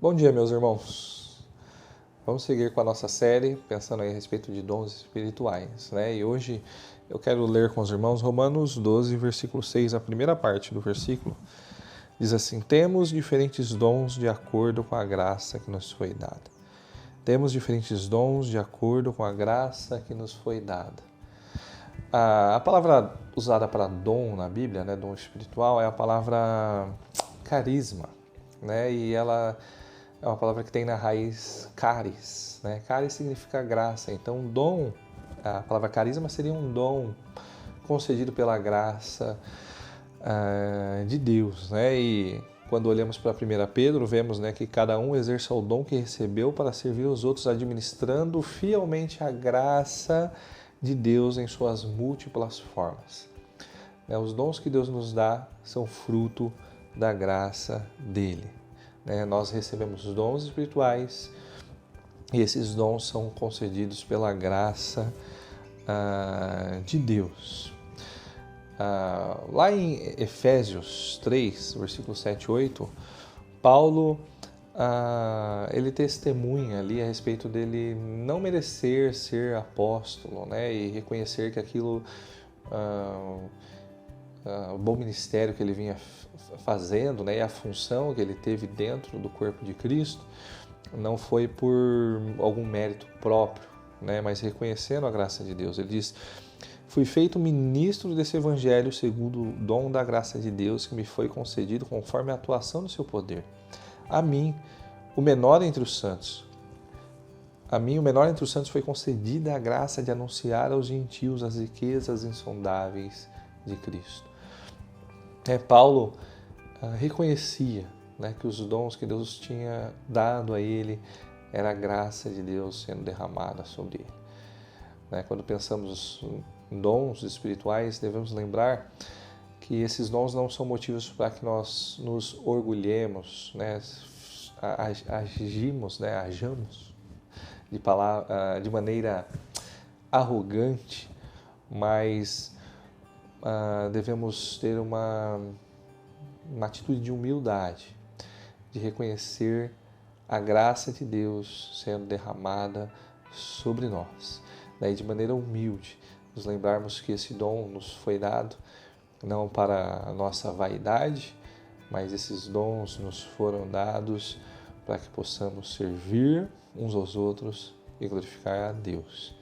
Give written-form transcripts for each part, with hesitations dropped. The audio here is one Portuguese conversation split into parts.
Bom dia, meus irmãos. Vamos seguir com a nossa série, pensando aí a respeito de dons espirituais, né? E hoje eu quero ler com os irmãos Romanos 12, versículo 6, a primeira parte do versículo. Diz assim: temos diferentes dons de acordo com a graça que nos foi dada. Temos diferentes dons de acordo com a graça que nos foi dada. A palavra usada para dom na Bíblia, né, dom espiritual, é a palavra carisma, né? E ela é uma palavra que tem na raiz caris, né? Caris significa graça. Então, dom, a palavra carisma seria um dom concedido pela graça de Deus, né? E quando olhamos para 1 Pedro, vemos, né, que cada um exerça o dom que recebeu para servir os outros, administrando fielmente a graça de Deus em suas múltiplas formas. Os dons que Deus nos dá são fruto da graça dele. Nós recebemos dons espirituais e esses dons são concedidos pela graça de Deus. Lá em Efésios 3, versículos 7 e 8, Paulo ele testemunha ali a respeito dele não merecer ser apóstolo, né, e reconhecer que aquilo, o bom ministério que ele vinha fazendo, né, e a função que ele teve dentro do corpo de Cristo, não foi por algum mérito próprio, né, mas reconhecendo a graça de Deus. Ele diz: fui feito ministro desse evangelho segundo o dom da graça de Deus que me foi concedido conforme a atuação do seu poder. A mim, o menor entre os santos, foi concedida a graça de anunciar aos gentios as riquezas insondáveis de Cristo. Paulo reconhecia, né, que os dons que Deus tinha dado a ele era a graça de Deus sendo derramada sobre ele. Quando pensamos em dons espirituais, devemos lembrar que esses dons não são motivos para que nós nos orgulhemos, né, ajamos de maneira arrogante, mas devemos ter uma atitude de humildade, de reconhecer a graça de Deus sendo derramada sobre nós, e de maneira humilde nos lembrarmos que esse dom nos foi dado não para a nossa vaidade, mas esses dons nos foram dados para que possamos servir uns aos outros e glorificar a Deus.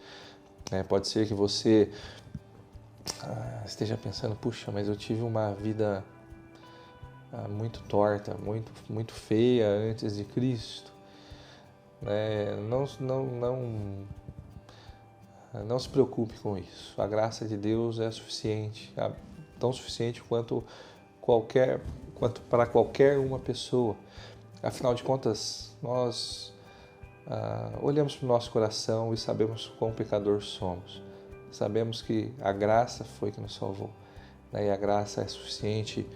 Pode ser que você esteja pensando: puxa, mas eu tive uma vida muito torta, muito feia antes de Cristo. Não se preocupe com isso. A graça de Deus é suficiente, tão suficiente quanto para qualquer uma pessoa. Afinal de contas, nós olhamos para o nosso coração e sabemos quão pecador somos. Sabemos que a graça foi que nos salvou, e a graça é suficiente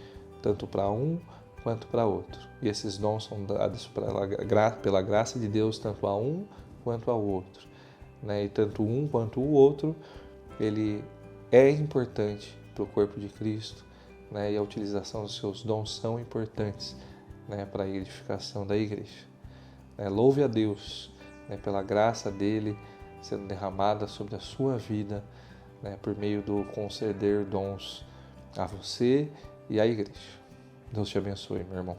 tanto para um quanto para outro. E esses dons são dados pela graça de Deus tanto a um quanto ao outro. E tanto um quanto o outro, ele é importante para o corpo de Cristo, e a utilização dos seus dons são importantes, para a edificação da igreja. Louve a Deus, pela graça dele sendo derramada sobre a sua vida, por meio do conceder dons a você e à igreja. Deus te abençoe, meu irmão.